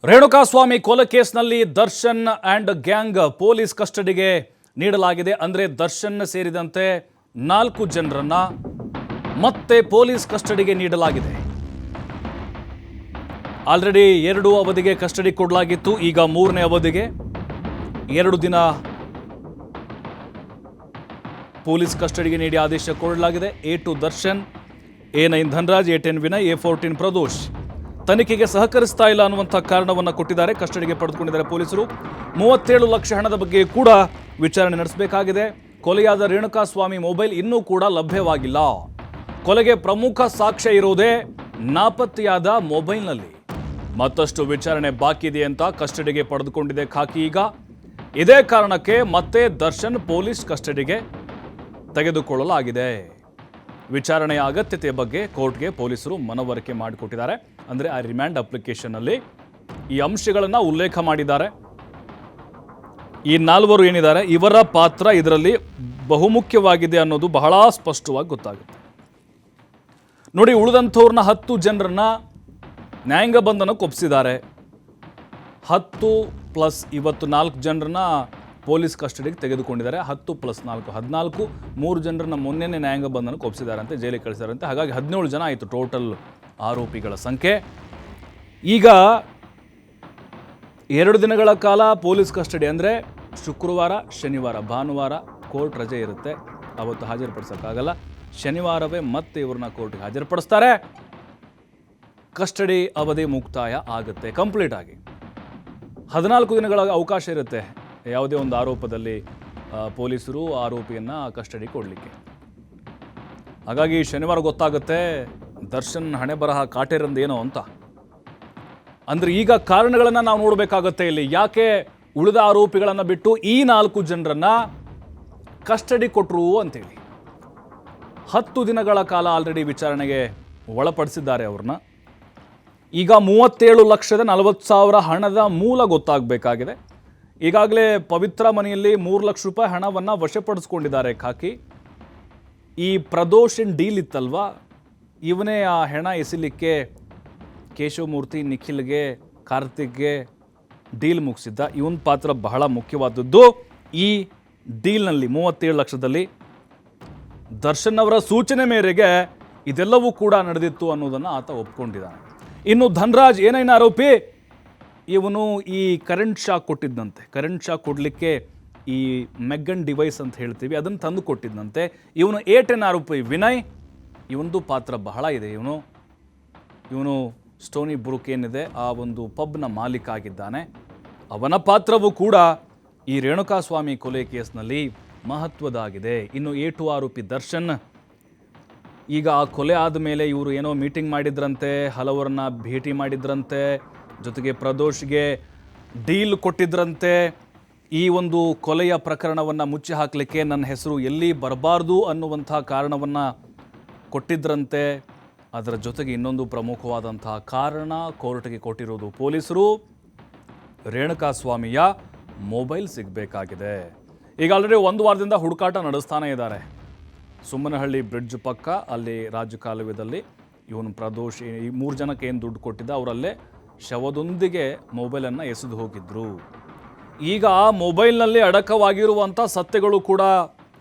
ರೇಣುಕಾಸ್ವಾಮಿ ಕೊಲೆ ಕೇಸ್ನಲ್ಲಿ Darshan and gang police ಕಸ್ಟಡಿಗೆ ನೀಡಲಾಗಿದೆ. ಅಂದರೆ ದರ್ಶನ್ ಸೇರಿದಂತೆ 4 ಜನರನ್ನ ಮತ್ತೆ ಪೊಲೀಸ್ ಕಸ್ಟಡಿಗೆ ನೀಡಲಾಗಿದೆ. ಆಲ್ರೆಡಿ 2 ಅವಧಿಗೆ ಕಸ್ಟಡಿ ಕೊಡಲಾಗಿತ್ತು. ಈಗ 3ನೇ ಅವಧಿಗೆ 2 ದಿನ ಪೊಲೀಸ್ ಕಸ್ಟಡಿಗೆ ನೀಡಿ ಆದೇಶ ಕೊಡಲಾಗಿದೆ. A2 Darshan, A9 Dhanraj, A10 Vinay, A14 Pradosh ತನಿಖೆಗೆ ಸಹಕರಿಸ್ತಾ ಇಲ್ಲ ಅನ್ನುವಂಥ ಕಾರಣವನ್ನು ಕೊಟ್ಟಿದ್ದಾರೆ. ಕಸ್ಟಡಿಗೆ ಪಡೆದುಕೊಂಡಿದ್ದಾರೆ ಪೊಲೀಸರು. 37 ಲಕ್ಷ ಹಣದ ಬಗ್ಗೆ ಕೂಡ ವಿಚಾರಣೆ ನಡೆಸಬೇಕಾಗಿದೆ. ಕೊಲೆಯಾದ ರೇಣುಕಾಸ್ವಾಮಿ ಮೊಬೈಲ್ ಇನ್ನೂ ಕೂಡ ಲಭ್ಯವಾಗಿಲ್ಲ. ಕೊಲೆಗೆ ಪ್ರಮುಖ ಸಾಕ್ಷ್ಯ ಇರುವುದೇ ನಾಪತ್ತೆಯಾದ ಮೊಬೈಲ್ನಲ್ಲಿ. ಮತ್ತಷ್ಟು ವಿಚಾರಣೆ ಬಾಕಿ ಇದೆ ಅಂತ ಕಸ್ಟಡಿಗೆ ಪಡೆದುಕೊಂಡಿದೆ ಖಾಕಿ. ಈಗ ಇದೇ ಕಾರಣಕ್ಕೆ ಮತ್ತೆ ದರ್ಶನ್ ಪೊಲೀಸ್ ಕಸ್ಟಡಿಗೆ ತೆಗೆದುಕೊಳ್ಳಲಾಗಿದೆ. ವಿಚಾರಣೆಯ ಅಗತ್ಯತೆ ಬಗ್ಗೆ ಕೋರ್ಟ್ಗೆ ಪೊಲೀಸರು ಮನವರಿಕೆ ಮಾಡಿಕೊಟ್ಟಿದ್ದಾರೆ. ಅಂದರೆ ಆ ರಿಮ್ಯಾಂಡ್ ಅಪ್ಲಿಕೇಶನ್ನಲ್ಲಿ ಈ ಅಂಶಗಳನ್ನು ಉಲ್ಲೇಖ ಮಾಡಿದ್ದಾರೆ. ಈ 4 ಏನಿದ್ದಾರೆ ಇವರ ಪಾತ್ರ ಇದರಲ್ಲಿ ಬಹುಮುಖ್ಯವಾಗಿದೆ ಅನ್ನೋದು ಬಹಳ ಸ್ಪಷ್ಟವಾಗಿ ಗೊತ್ತಾಗುತ್ತೆ. ನೋಡಿ, ಉಳಿದಂಥವ್ರನ್ನ 10 ಜನರನ್ನ ನ್ಯಾಯಾಂಗ ಬಂಧನಕ್ಕೆ ಒಪ್ಪಿಸಿದ್ದಾರೆ. 10 ಪ್ಲಸ್ ಇವತ್ತು 4 ಜನರನ್ನ ಪೊಲೀಸ್ ಕಸ್ಟಡಿಗೆ ತೆಗೆದುಕೊಂಡಿದ್ದಾರೆ. 10 ಪ್ಲಸ್ 4 14, 3 ಜನರನ್ನ ಮೊನ್ನೆನೇ ನ್ಯಾಯಾಂಗ ಬಂಧನಕ್ಕೆ ಒಪ್ಪಿಸಿದಾರಂತೆ, ಜೈಲಿಗೆ ಕಳಿಸಿದಾರಂತೆ. ಹಾಗಾಗಿ 17 ಜನ ಆಯಿತು ಟೋಟಲ್ ಆರೋಪಿಗಳ ಸಂಖ್ಯೆ. ಈಗ 2 ದಿನಗಳ ಕಾಲ ಪೊಲೀಸ್ ಕಸ್ಟಡಿ, ಅಂದರೆ ಶುಕ್ರವಾರ, ಶನಿವಾರ, ಭಾನುವಾರ ಕೋರ್ಟ್ ರಜೆ ಇರುತ್ತೆ, ಅವತ್ತು ಹಾಜರುಪಡಿಸೋಕ್ಕಾಗಲ್ಲ. ಶನಿವಾರವೇ ಮತ್ತೆ ಇವ್ರನ್ನ ಕೋರ್ಟ್ಗೆ ಹಾಜರುಪಡಿಸ್ತಾರೆ. ಕಸ್ಟಡಿ ಅವಧಿ ಮುಕ್ತಾಯ ಆಗುತ್ತೆ ಕಂಪ್ಲೀಟ್ ಆಗಿ. 14 ದಿನಗಳ ಅವಕಾಶ ಇರುತ್ತೆ ಯಾವುದೇ ಒಂದು ಆರೋಪದಲ್ಲಿ ಪೊಲೀಸರು ಆರೋಪಿಯನ್ನು ಕಸ್ಟಡಿ ಕೊಡಲಿಕ್ಕೆ. ಹಾಗಾಗಿ ಶನಿವಾರ ಗೊತ್ತಾಗುತ್ತೆ ದರ್ಶನ್ ಹಣೆ ಬರಹ ಕಾಟೇರಂದೇನೋ ಅಂತ. ಅಂದರೆ ಈಗ ಕಾರಣಗಳನ್ನು ನಾವು ನೋಡಬೇಕಾಗತ್ತೆ ಇಲ್ಲಿ. ಯಾಕೆ ಉಳಿದ ಆರೋಪಿಗಳನ್ನು ಬಿಟ್ಟು ಈ 4 ಜನರನ್ನ ಕಸ್ಟಡಿ ಕೊಟ್ಟರು ಅಂತೇಳಿ. 10 ದಿನಗಳ ಕಾಲ ಆಲ್ರೆಡಿ ವಿಚಾರಣೆಗೆ ಒಳಪಡಿಸಿದ್ದಾರೆ ಅವ್ರನ್ನ. ಈಗ 37,40,000 ಹಣದ ಮೂಲ ಗೊತ್ತಾಗಬೇಕಾಗಿದೆ. ಈಗಾಗಲೇ ಪವಿತ್ರ ಮನೆಯಲ್ಲಿ 3 ಲಕ್ಷ ರೂಪಾಯಿ ಹಣವನ್ನು ವಶಪಡಿಸ್ಕೊಂಡಿದ್ದಾರೆ ಖಾಕಿ. ಈ ಪ್ರದೋಷನ್ ಡೀಲ್ ಇತ್ತಲ್ವಾ, ಇವನೇ ಆ ಹೆಣ ಎಸಿಲಿಕ್ಕೆ ಕೇಶವಮೂರ್ತಿ, ನಿಖಿಲ್ಗೆ, ಕಾರ್ತಿಕ್ಗೆ ಡೀಲ್ ಮುಗಿಸಿದ್ದ. ಇವನ ಪಾತ್ರ ಬಹಳ ಮುಖ್ಯವಾದದ್ದು. ಈ ಡೀಲ್ನಲ್ಲಿ 37 ಲಕ್ಷದಲ್ಲಿ ದರ್ಶನ್ ಅವರ ಸೂಚನೆ ಮೇರೆಗೆ ಇದೆಲ್ಲವೂ ಕೂಡ ನಡೆದಿತ್ತು ಅನ್ನೋದನ್ನು ಆತ ಒಪ್ಕೊಂಡಿದ್ದಾನೆ. ಇನ್ನು ಧನರಾಜ್ ಏನೇನು ಆರೋಪಿ, ಇವನು ಈ ಕರೆಂಟ್ ಶಾಕ್ ಕೊಟ್ಟಿದ್ದಂತೆ. ಕರೆಂಟ್ ಶಾಕ್ ಕೊಡಲಿಕ್ಕೆ ಈ ಮೆಗ್ಗನ್ ಡಿವೈಸ್ ಅಂತ ಹೇಳ್ತೀವಿ, ಅದನ್ನು ತಂದು ಕೊಟ್ಟಿದ್ದಂತೆ. ಇವನು A10 ಆರೋಪಿ ವಿನಯ್, ಇವನದು ಪಾತ್ರ ಬಹಳ ಇದೆ. ಇವನು ಸ್ಟೋನಿ ಬ್ರೂಕ್ ಏನಿದೆ ಆ ಒಂದು ಪಬ್ನ ಮಾಲೀಕ ಆಗಿದ್ದಾನೆ. ಅವನ ಪಾತ್ರವೂ ಕೂಡ ಈ ರೇಣುಕಾಸ್ವಾಮಿ ಕೊಲೆ ಕೇಸ್ನಲ್ಲಿ ಮಹತ್ವದಾಗಿದೆ. ಇನ್ನು A2 ಆರೋಪಿ ದರ್ಶನ್, ಈಗ ಆ ಕೊಲೆ ಆದಮೇಲೆ ಇವರು ಏನೋ ಮೀಟಿಂಗ್ ಮಾಡಿದ್ರಂತೆ, ಹಲವರನ್ನ ಭೇಟಿ ಮಾಡಿದ್ರಂತೆ, ಜೊತೆಗೆ ಪ್ರದೋಷ್ಗೆ ಡೀಲ್ ಕೊಟ್ಟಿದ್ರಂತೆ. ಈ ಒಂದು ಕೊಲೆಯ ಪ್ರಕರಣವನ್ನು ಮುಚ್ಚಿ ಹಾಕಲಿಕ್ಕೆ ನನ್ನ ಹೆಸರು ಎಲ್ಲಿ ಬರಬಾರ್ದು ಅನ್ನುವಂಥ ಕಾರಣವನ್ನು ಕೊಟ್ಟಿದ್ರಂತೆ. ಅದರ ಜೊತೆಗೆ ಇನ್ನೊಂದು ಪ್ರಮುಖವಾದಂತಹ ಕಾರಣ ಕೋರ್ಟ್ಗೆ ಕೊಟ್ಟಿರೋದು ಪೊಲೀಸರು, ರೇಣುಕಾಸ್ವಾಮಿಯ ಮೊಬೈಲ್ ಸಿಗಬೇಕಾಗಿದೆ. ಈಗ ಆಲ್ರೆಡಿ 1 ವಾರದಿಂದ ಹುಡುಕಾಟ ನಡೆಸ್ತಾನೆ ಇದ್ದಾರೆ. ಸುಮ್ಮನಹಳ್ಳಿ ಬ್ರಿಡ್ಜ್ ಪಕ್ಕ ಅಲ್ಲಿ ರಾಜಕಾಲುವೆದಲ್ಲಿ ಇವನು ಪ್ರದೋಷ್ ಈ 3 ಜನಕ್ಕೆ ಏನು ದುಡ್ಡು ಕೊಟ್ಟಿದ್ದ ಅವರಲ್ಲೇ ಶವದೊಂದಿಗೆ ಮೊಬೈಲನ್ನು ಎಸೆದು ಹೋಗಿದ್ರು. ಈಗ ಆ ಮೊಬೈಲ್ನಲ್ಲಿ ಅಡಕವಾಗಿರುವಂಥ ಸತ್ಯಗಳು ಕೂಡ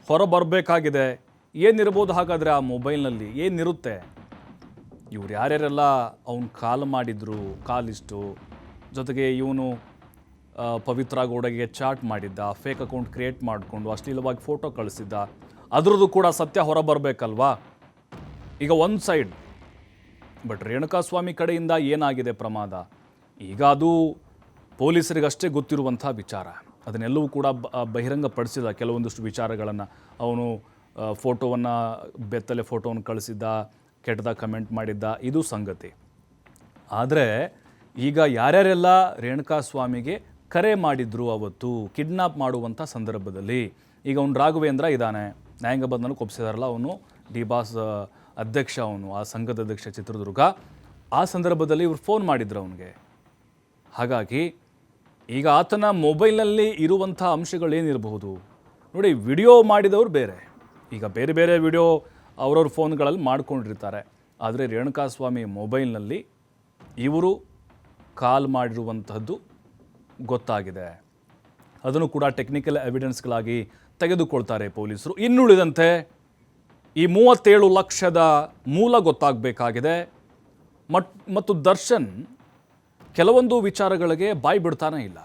ಹೊರಬರಬೇಕಾಗಿದೆ. ಏನಿರ್ಬೋದು ಹಾಗಾದರೆ ಆ ಮೊಬೈಲ್ನಲ್ಲಿ ಏನಿರುತ್ತೆ? ಇವ್ರು ಯಾರ್ಯಾರೆಲ್ಲ ಅವನು ಕಾಲ್ ಮಾಡಿದ್ರು, ಕಾಲಿಸ್ಟು, ಜೊತೆಗೆ ಇವನು ಪವಿತ್ರ ಗೌಡಗೆ ಚಾಟ್ ಮಾಡಿದ್ದ, ಫೇಕ್ ಅಕೌಂಟ್ ಕ್ರಿಯೇಟ್ ಮಾಡಿಕೊಂಡು ಅಶ್ಲೀಲವಾಗಿ ಫೋಟೋ ಕಳಿಸಿದ್ದ, ಅದರದ್ದು ಕೂಡ ಸತ್ಯ ಹೊರಬರಬೇಕಲ್ವಾ? ಈಗ ಒಂದು ಸೈಡ್, ಬಟ್ ರೇಣುಕಾಸ್ವಾಮಿ ಕಡೆಯಿಂದ ಏನಾಗಿದೆ ಪ್ರಮಾದ, ಈಗ ಅದು ಪೊಲೀಸರಿಗಷ್ಟೇ ಗೊತ್ತಿರುವಂಥ ವಿಚಾರ. ಅದನ್ನೆಲ್ಲವೂ ಕೂಡ ಬಹಿರಂಗಪಡಿಸಿದ ಕೆಲವೊಂದಿಷ್ಟು ವಿಚಾರಗಳನ್ನು. ಅವನು ಫೋಟೋವನ್ನು ಬೆತ್ತಲೆ ಫೋಟೋವನ್ನು ಕಳಿಸಿದ್ದ, ಕೆಟ್ಟದಾಗ ಕಮೆಂಟ್ ಮಾಡಿದ್ದ, ಇದು ಸಂಗತಿ. ಆದರೆ ಈಗ ಯಾರ್ಯಾರೆಲ್ಲ ರೇಣುಕಾಸ್ವಾಮಿಗೆ ಕರೆ ಮಾಡಿದ್ರು ಅವತ್ತು ಕಿಡ್ನಾಪ್ ಮಾಡುವಂಥ ಸಂದರ್ಭದಲ್ಲಿ, ಈಗ ಅವನು ರಾಘವೇಂದ್ರ ಇದ್ದಾನೆ, ನ್ಯಾಯಾಂಗ ಬಂಧನಕ್ಕೆ ಒಪ್ಪಿಸಿದಾರಲ್ಲ, ಅವನು ಡಿ-ಬಾಸ್ ಅಧ್ಯಕ್ಷ, ಅವನು ಆ ಸಂಘದ ಅಧ್ಯಕ್ಷ ಚಿತ್ರದುರ್ಗ. ಆ ಸಂದರ್ಭದಲ್ಲಿ ಇವ್ರು ಫೋನ್ ಮಾಡಿದ್ರು ಅವನಿಗೆ. ಹಾಗಾಗಿ ಈಗ ಆತನ ಮೊಬೈಲ್ನಲ್ಲಿ ಇರುವಂಥ ಅಂಶಗಳೇನಿರಬಹುದು ನೋಡಿ. ವಿಡಿಯೋ ಮಾಡಿದವರು ಬೇರೆ, ಈಗ ಬೇರೆ ಬೇರೆ ವಿಡಿಯೋ ಅವ್ರವ್ರ ಫೋನ್ಗಳಲ್ಲಿ ಮಾಡ್ಕೊಂಡಿರ್ತಾರೆ. ಆದರೆ ರೇಣುಕಾಸ್ವಾಮಿ ಮೊಬೈಲ್ನಲ್ಲಿ ಇವರು ಕಾಲ್ ಮಾಡಿರುವಂತಹದ್ದು ಗೊತ್ತಾಗಿದೆ. ಅದನ್ನು ಕೂಡ ಟೆಕ್ನಿಕಲ್ ಎವಿಡೆನ್ಸ್ಗಳಾಗಿ ತೆಗೆದುಕೊಳ್ತಾರೆ ಪೊಲೀಸರು. ಇನ್ನುಳಿದಂತೆ ಈ 37 ಲಕ್ಷದ ಮೂಲ ಗೊತ್ತಾಗಬೇಕಾಗಿದೆ. ಮತ್ತು ದರ್ಶನ್ ಕೆಲವೊಂದು ವಿಚಾರಗಳಿಗೆ ಬಾಯಿ ಬಿಡ್ತಾನೇ ಇಲ್ಲ.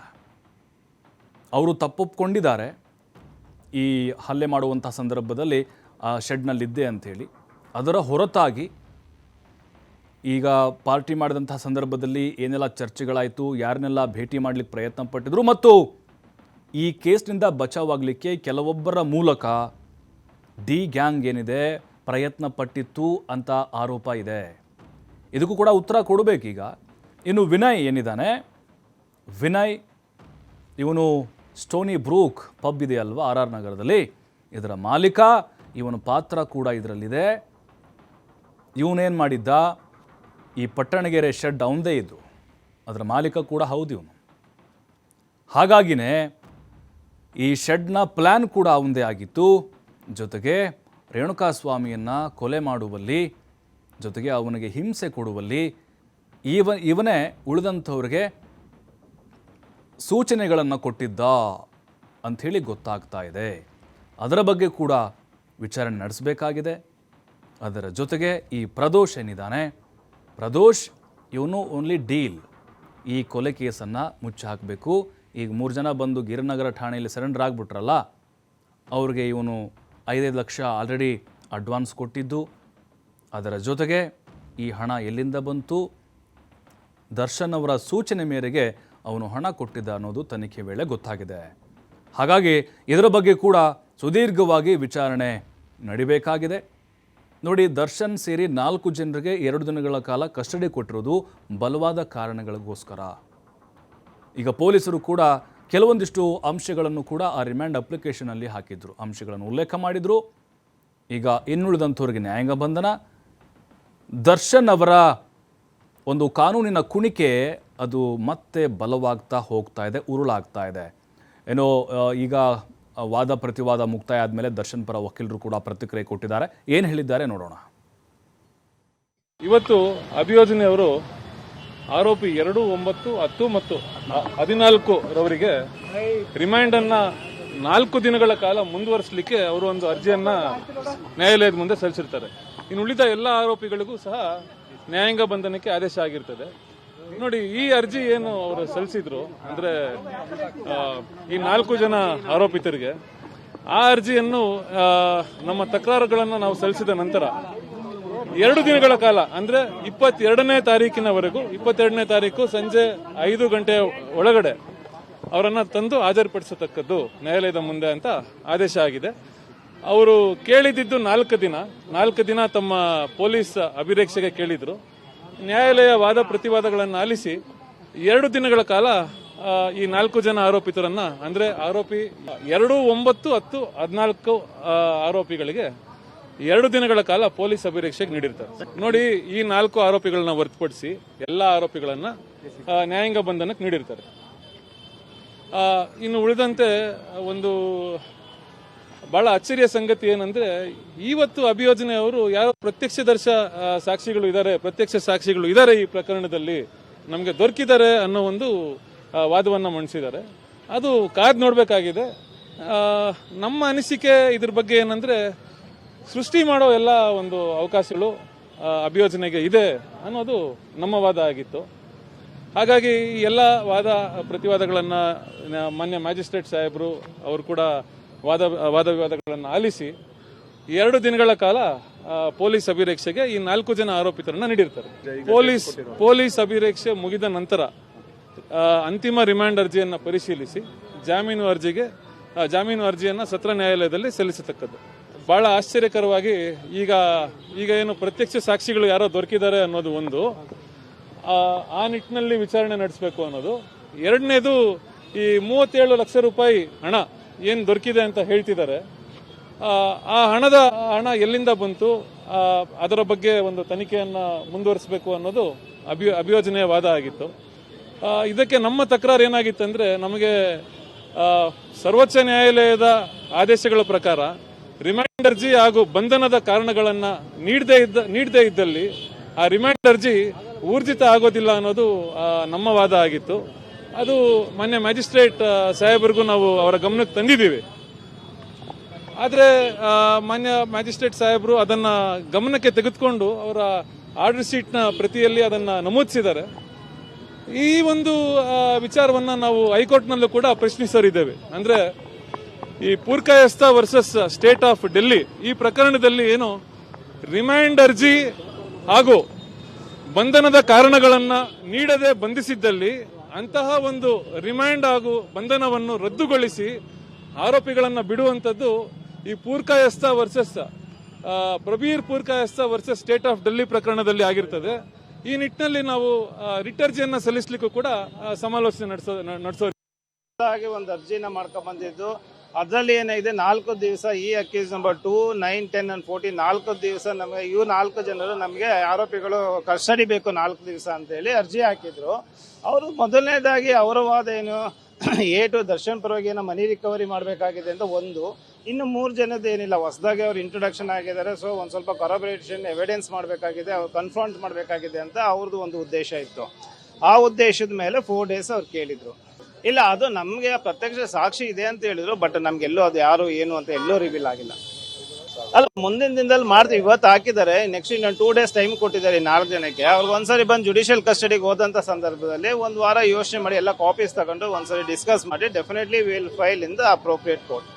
ಅವರು ತಪ್ಪೊಪ್ಕೊಂಡಿದ್ದಾರೆ, ಈ ಹಲ್ಲೆ ಮಾಡುವಂಥ ಸಂದರ್ಭದಲ್ಲಿ ಆ ಶೆಡ್ನಲ್ಲಿದ್ದೆ ಅಂಥೇಳಿ. ಅದರ ಹೊರತಾಗಿ ಈಗ ಪಾರ್ಟಿ ಮಾಡಿದಂಥ ಸಂದರ್ಭದಲ್ಲಿ ಏನೆಲ್ಲ ಚರ್ಚೆಗಳಾಯಿತು, ಯಾರನ್ನೆಲ್ಲ ಭೇಟಿ ಮಾಡಲಿಕ್ಕೆ ಪ್ರಯತ್ನ ಪಟ್ಟಿದ್ರು, ಮತ್ತು ಈ ಕೇಸ್ನಿಂದ ಬಚಾವಾಗಲಿಕ್ಕೆ ಕೆಲವೊಬ್ಬರ ಮೂಲಕ ಡಿ ಗ್ಯಾಂಗ್ ಏನಿದೆ ಪ್ರಯತ್ನ ಪಟ್ಟಿತ್ತು ಅಂತ ಆರೋಪ ಇದೆ. ಇದಕ್ಕೂ ಕೂಡ ಉತ್ತರ ಕೊಡಬೇಕೀಗ. ಇನ್ನು ವಿನಯ್ ಏನಿದ್ದಾನೆ, ವಿನಯ್ ಇವನು ಸ್ಟೋನಿ ಬ್ರೂಕ್ ಪಬ್ ಇದೆಯಲ್ವ RR ನಗರದಲ್ಲಿ, ಇದರ ಮಾಲೀಕ, ಇವನ ಪಾತ್ರ ಕೂಡ ಇದರಲ್ಲಿದೆ. ಇವನೇನು ಮಾಡಿದ್ದ, ಈ ಪಟ್ಟಣಗೆರೆ ಶೆಡ್ ಅವಂದೇ ಇದ್ದು, ಅದರ ಮಾಲೀಕ ಕೂಡ ಹೌದು ಇವನು. ಹಾಗಾಗಿನೇ ಈ ಶೆಡ್ನ ಪ್ಲ್ಯಾನ್ ಕೂಡ ಅವಂದೇ ಆಗಿತ್ತು. ಜೊತೆಗೆ ರೇಣುಕಾಸ್ವಾಮಿಯನ್ನು ಕೊಲೆ ಮಾಡುವಲ್ಲಿ, ಜೊತೆಗೆ ಅವನಿಗೆ ಹಿಂಸೆ ಕೊಡುವಲ್ಲಿ ಇವನೇ ಉಳಿದಂಥವ್ರಿಗೆ ಸೂಚನೆಗಳನ್ನು ಕೊಟ್ಟಿದ್ದ ಅಂಥೇಳಿ ಗೊತ್ತಾಗ್ತಾ ಇದೆ. ಅದರ ಬಗ್ಗೆ ಕೂಡ ವಿಚಾರಣೆ ನಡೆಸಬೇಕಾಗಿದೆ. ಅದರ ಜೊತೆಗೆ ಈ ಪ್ರದೋಷ್ ಏನಿದ್ದಾನೆ, ಪ್ರದೋಷ್ ಇವನು ಓನ್ಲಿ ಡೀಲ್, ಈ ಕೊಲೆ ಕೇಸನ್ನು ಮುಚ್ಚಿ ಹಾಕಬೇಕು. ಈಗ 3 ಜನ ಬಂದು ಗಿರಿನಗರ ಠಾಣೆಯಲ್ಲಿ ಸರೆಂಡರ್ ಆಗಿಬಿಟ್ರಲ್ಲ, ಅವ್ರಿಗೆ ಇವನು 5 ಲಕ್ಷ ಆಲ್ರೆಡಿ ಅಡ್ವಾನ್ಸ್ ಕೊಟ್ಟಿದ್ದು. ಅದರ ಜೊತೆಗೆ ಈ ಹಣ ಎಲ್ಲಿಂದ ಬಂತು, ದರ್ಶನ್ ಅವರ ಸೂಚನೆ ಮೇರೆಗೆ ಅವನು ಹಣ ಕೊಟ್ಟಿದ್ದ ಅನ್ನೋದು ತನಿಖೆ ವೇಳೆ ಗೊತ್ತಾಗಿದೆ. ಹಾಗಾಗಿ ಇದರ ಬಗ್ಗೆ ಕೂಡ ಸುದೀರ್ಘವಾಗಿ ವಿಚಾರಣೆ ನಡಿಬೇಕಾಗಿದೆ. ನೋಡಿ, ದರ್ಶನ್ ಸೇರಿ 4 ಜನರಿಗೆ 2 ದಿನಗಳ ಕಾಲ ಕಸ್ಟಡಿ ಕೊಟ್ಟಿರೋದು ಬಲವಾದ ಕಾರಣಗಳಿಗೋಸ್ಕರ. ಈಗ ಪೊಲೀಸರು ಕೂಡ ಕೆಲವೊಂದಿಷ್ಟು ಅಂಶಗಳನ್ನು ಕೂಡ ಆ ರಿಮ್ಯಾಂಡ್ ಅಪ್ಲಿಕೇಶನಲ್ಲಿ ಹಾಕಿದ್ರು, ಅಂಶಗಳನ್ನು ಉಲ್ಲೇಖ ಮಾಡಿದರು. ಈಗ ಇನ್ನುಳಿದಂಥವ್ರಿಗೆ ನ್ಯಾಯಾಂಗ ಬಂಧನ. ದರ್ಶನ್ ಅವರ ಒಂದು ಕಾನೂನಿನ ಕುಣಿಕೆ ಅದು ಮತ್ತೆ ಬಲವಾಗ್ತಾ ಹೋಗ್ತಾ ಇದೆ, ಉರುಳಾಗ್ತಾ ಇದೆ. ಏನೋ ಈಗ ವಾದ ಪ್ರತಿವಾದ ಮುಕ್ತಾಯ ಆದಮೇಲೆ ದರ್ಶನ್ ಪರ ವಕೀಲರು ಕೂಡ ಪ್ರತಿಕ್ರಿಯೆ ಕೊಟ್ಟಿದ್ದಾರೆ. ಏನು ಹೇಳಿದ್ದಾರೆ ನೋಡೋಣ. ಇವತ್ತು ಅಭಿಯೋಜನೆಯವರು ಆರೋಪಿ 2, 9, 10 ಮತ್ತು 14 ರವರಿಗೆ ರಿಮಾಂಡ್ ಅನ್ನ 4 ದಿನಗಳ ಕಾಲ ಮುಂದುವರಿಸಲಿಕ್ಕೆ ಅವರು ಒಂದು ಅರ್ಜಿಯನ್ನ ನ್ಯಾಯಾಲಯದ ಮುಂದೆ ಸಲ್ಲಿಸಿರ್ತಾರೆ. ಇನ್ನು ಉಳಿದ ಎಲ್ಲ ಆರೋಪಿಗಳಿಗೂ ಸಹ ನ್ಯಾಯಾಂಗ ಬಂಧನಕ್ಕೆ ಆದೇಶ ಆಗಿರ್ತದೆ. ನೋಡಿ, ಈ ಅರ್ಜಿ ಏನು ಅವರು ಸಲ್ಲಿಸಿದ್ರು ಅಂದ್ರೆ ಈ 4 ಜನ ಆರೋಪಿತರಿಗೆ, ಆ ಅರ್ಜಿಯನ್ನು ನಮ್ಮ ತಕರಾರುಗಳನ್ನು ನಾವು ಸಲ್ಲಿಸಿದ ನಂತರ 2 ದಿನಗಳ ಕಾಲ ಅಂದ್ರೆ 22ನೇ ತಾರೀಕಿನವರೆಗೂ, 22ನೇ ತಾರೀಕು ಸಂಜೆ 5 ಗಂಟೆ ಒಳಗಡೆ ಅವರನ್ನ ತಂದು ಹಾಜರುಪಡಿಸತಕ್ಕದ್ದು ನ್ಯಾಯಾಲಯದ ಮುಂದೆ ಅಂತ ಆದೇಶ ಆಗಿದೆ. ಅವರು ಕೇಳಿದ್ದು 4 ದಿನ ತಮ್ಮ ಪೊಲೀಸ್ ಅಭಿರಕ್ಷೆಗೆ ಕೇಳಿದ್ರು. ನ್ಯಾಯಾಲಯ ವಾದ ಪ್ರತಿವಾದಗಳನ್ನು ಆಲಿಸಿ 2 ದಿನಗಳ ಕಾಲ ಈ 4 ಜನ ಆರೋಪಿತರನ್ನ ಅಂದ್ರೆ ಆರೋಪಿ 2, 9, 10, 14 ಆರೋಪಿಗಳಿಗೆ 2 ದಿನಗಳ ಕಾಲ ಪೊಲೀಸ್ ಅಭಿರಕ್ಷೆಗೆ ನೀಡಿರ್ತಾರೆ. ನೋಡಿ, ಈ 4 ಆರೋಪಿಗಳನ್ನ ಹೊರತುಪಡಿಸಿ ಎಲ್ಲ ಆರೋಪಿಗಳನ್ನ ನ್ಯಾಯಾಂಗ ಬಂಧನಕ್ಕೆ ನೀಡಿರ್ತಾರೆ. ಇನ್ನು ಉಳಿದಂತೆ ಒಂದು ಬಹಳ ಅಚ್ಚರಿಯ ಸಂಗತಿ ಏನಂದ್ರೆ, ಇವತ್ತು ಅಭಿಯೋಜನೆಯವರು ಯಾವ ಪ್ರತ್ಯಕ್ಷ ಸಾಕ್ಷಿಗಳು ಇದ್ದಾರೆ ಈ ಪ್ರಕರಣದಲ್ಲಿ ನಮಗೆ ದೊರಕಿದ್ದಾರೆ ಅನ್ನೋ ಒಂದು ವಾದವನ್ನ ಮಂಡಿಸಿದ್ದಾರೆ. ಅದು ಕಾದ್ ನೋಡಬೇಕಾಗಿದೆ. ನಮ್ಮ ಅನಿಸಿಕೆ ಇದ್ರ ಬಗ್ಗೆ ಏನಂದ್ರೆ, ಸೃಷ್ಟಿ ಮಾಡೋ ಎಲ್ಲ ಒಂದು ಅವಕಾಶಗಳು ಅಭಿಯೋಜನೆಗೆ ಇದೆ ಅನ್ನೋದು ನಮ್ಮ ವಾದ ಆಗಿತ್ತು. ಹಾಗಾಗಿ ಈ ಎಲ್ಲ ವಾದ ಪ್ರತಿವಾದಗಳನ್ನ ಮಾನ್ಯ ಮ್ಯಾಜಿಸ್ಟ್ರೇಟ್ ಸಾಹೇಬರು ಅವರು ಕೂಡ ವಾದ ವಿವಾದಗಳನ್ನು ಆಲಿಸಿ 2 ದಿನಗಳ ಕಾಲ ಪೊಲೀಸ್ ಅಭಿರಕ್ಷೆಗೆ ಈ 4 ಜನ ಆರೋಪಿತರನ್ನ ನೀಡಿರ್ತಾರೆ. ಪೊಲೀಸ್ ಅಭಿರಕ್ಷೆ ಮುಗಿದ ನಂತರ ಅಂತಿಮ ರಿಮಾಂಡ್ ಅರ್ಜಿಯನ್ನ ಪರಿಶೀಲಿಸಿ ಜಾಮೀನು ಅರ್ಜಿಯನ್ನ ಸತ್ರ ನ್ಯಾಯಾಲಯದಲ್ಲಿ ಸಲ್ಲಿಸತಕ್ಕದ್ದು. ಬಹಳ ಆಶ್ಚರ್ಯಕರವಾಗಿ ಈಗ ಏನು ಪ್ರತ್ಯಕ್ಷ ಸಾಕ್ಷಿಗಳು ಯಾರೋ ದೊರಕಿದ್ದಾರೆ ಅನ್ನೋದು ಒಂದು, ಆ ನಿಟ್ಟಿನಲ್ಲಿ ವಿಚಾರಣೆ ನಡೆಸಬೇಕು ಅನ್ನೋದು. ಎರಡನೇದು, ಈ 37 ಲಕ್ಷ ರೂಪಾಯಿ ಹಣ ಏನು ದೊರಕಿದೆ ಅಂತ ಹೇಳ್ತಿದ್ದಾರೆ, ಆ ಹಣ ಎಲ್ಲಿಂದ ಬಂತು, ಅದರ ಬಗ್ಗೆ ಒಂದು ತನಿಖೆಯನ್ನ ಮುಂದುವರಿಸಬೇಕು ಅನ್ನೋದು ಅಭಿಯೋಜನೆಯ ವಾದ ಆಗಿತ್ತು. ಇದಕ್ಕೆ ನಮ್ಮ ತಕರಾರು ಏನಾಗಿತ್ತಂದ್ರೆ, ನಮಗೆ ಸರ್ವೋಚ್ಚ ನ್ಯಾಯಾಲಯದ ಆದೇಶಗಳ ಪ್ರಕಾರ ರಿಮಾಂಡ್ ಅರ್ಜಿ ಹಾಗೂ ಬಂಧನದ ಕಾರಣಗಳನ್ನ ನೀಡದೇ ಇದ್ದಲ್ಲಿ ಆ ರಿಮಾಂಡ್ ಅರ್ಜಿ ಊರ್ಜಿತ ಆಗೋದಿಲ್ಲ ಅನ್ನೋದು ನಮ್ಮ ವಾದ ಆಗಿತ್ತು. ಅದು ಮಾನ್ಯ ಮ್ಯಾಜಿಸ್ಟ್ರೇಟ್ ಸಾಹೇಬರಿಗೂ ನಾವು ಅವರ ಗಮನಕ್ಕೆ ತಂದಿದ್ದೀವಿ. ಆದರೆ ಮಾನ್ಯ ಮ್ಯಾಜಿಸ್ಟ್ರೇಟ್ ಸಾಹೇಬರು ಅದನ್ನ ಗಮನಕ್ಕೆ ತೆಗೆದುಕೊಂಡು ಅವರ ಆರ್ಡರ್ ಶೀಟ್ನ ಪ್ರತಿಯಲ್ಲಿ ಅದನ್ನ ನಮೂದಿಸಿದ್ದಾರೆ. ಈ ಒಂದು ವಿಚಾರವನ್ನ ನಾವು ಹೈಕೋರ್ಟ್ನಲ್ಲೂ ಕೂಡ ಪ್ರಶ್ನಿಸೋರಿದ್ದೇವೆ. ಅಂದ್ರೆ ಈ Purkayastha versus state of Delhi ಈ ಪ್ರಕರಣದಲ್ಲಿ ಏನು ರಿಮಾಂಡ್ ಅರ್ಜಿ ಹಾಗೂ ಬಂಧನದ ಕಾರಣಗಳನ್ನ ನೀಡದೆ ಬಂಧಿಸಿದ್ದಲ್ಲಿ ಅಂತಹ ಒಂದು ರಿಮಾಂಡ್ ಹಾಗೂ ಬಂಧನವನ್ನು ರದ್ದುಗೊಳಿಸಿ ಆರೋಪಿಗಳನ್ನ ಬಿಡುವಂತದ್ದು ಈ Purkayastha versus Prabir Purkayastha versus state of Delhi ಪ್ರಕರಣದಲ್ಲಿ ಆಗಿರ್ತದೆ. ಈ ನಿಟ್ಟಿನಲ್ಲಿ ನಾವು ರಿಟ್ ಅರ್ಜಿಯನ್ನ ಸಲ್ಲಿಸಲಿಕ್ಕೂ ಕೂಡ ಸಮಾಲೋಚನೆ ನಡೆಸೋ ಒಂದು ಅರ್ಜಿನ ಮಾಡ್ಕೊಂಡ್ ಬಂದಿದ್ದು. ಅದರಲ್ಲಿ ಏನಿದೆ 4 ದಿವಸ ಈ ಅಕ್ಯೂಸ್ ನಂಬರ್ 2, 9, 10 and 14 4 ದಿವಸ ನಮಗೆ ಇವು 4 ಜನರು ನಮಗೆ ಆರೋಪಿಗಳು ಕಸ್ಟಡಿ ಬೇಕು 4 ದಿವಸ ಅಂತ ಹೇಳಿ ಅರ್ಜಿ ಹಾಕಿದ್ರು. ಅವರು ಮೊದಲನೇದಾಗಿ ಅವರ ವಾದ ಏನು ದರ್ಶನ್ ಪರವಾಗಿ ಏನೋ ಮನಿ ರಿಕವರಿ ಮಾಡಬೇಕಾಗಿದೆ ಅಂತ ಒಂದು. ಇನ್ನು 3 ಜನದ ಏನಿಲ್ಲ, ಹೊಸದಾಗಿ ಅವ್ರು ಇಂಟ್ರೊಡಕ್ಷನ್ ಆಗಿದ್ದಾರೆ. ಸೊ ಒಂದು ಸ್ವಲ್ಪ ಕೊರಾಬರೇಷನ್ ಎವಿಡೆನ್ಸ್ ಮಾಡಬೇಕಾಗಿದೆ, ಅವ್ರು ಕನ್ಫ್ರಂಟ್ ಮಾಡಬೇಕಾಗಿದೆ ಅಂತ ಅವ್ರದ್ದು ಒಂದು ಉದ್ದೇಶ ಇತ್ತು. ಆ ಉದ್ದೇಶದ ಮೇಲೆ 4 days ಅವ್ರು ಕೇಳಿದ್ರು. ಇಲ್ಲ, ಅದು ನಮಗೆ ಪ್ರತ್ಯಕ್ಷ ಸಾಕ್ಷಿ ಇದೆ ಅಂತ ಹೇಳಿದ್ರು. ಬಟ್ ನಮ್ಗೆಲ್ಲೂ ಅದು ಯಾರು ಏನು ಅಂತ ಎಲ್ಲೂ ರಿವೀಲ್ ಆಗಿಲ್ಲ. ಅಲ್ಲ, ಮುಂದಿನ ದಿನದಲ್ಲಿ ಮಾಡ್ತೀವಿ. ಇವತ್ತು ಹಾಕಿದ್ದಾರೆ, ನೆಕ್ಸ್ಟ್ ಇನ್ನೊಂದು 2 days ಟೈಮ್ ಕೊಟ್ಟಿದ್ದಾರೆ 4 ಜನಕ್ಕೆ. ಅವ್ರಿಗೆ ಒಂದ್ಸರಿ ಬಂದು ಜುಡಿಷಿಯಲ್ ಕಸ್ಟಡಿಗೆ ಹೋದಂತ ಸಂದರ್ಭದಲ್ಲಿ 1 ವಾರ ಯೋಚನೆ ಮಾಡಿ ಎಲ್ಲ ಕಾಪೀಸ್ ತಗೊಂಡು ಒಂದ್ಸರಿ ಡಿಸ್ಕಸ್ ಮಾಡಿ definitely will file in the appropriate court.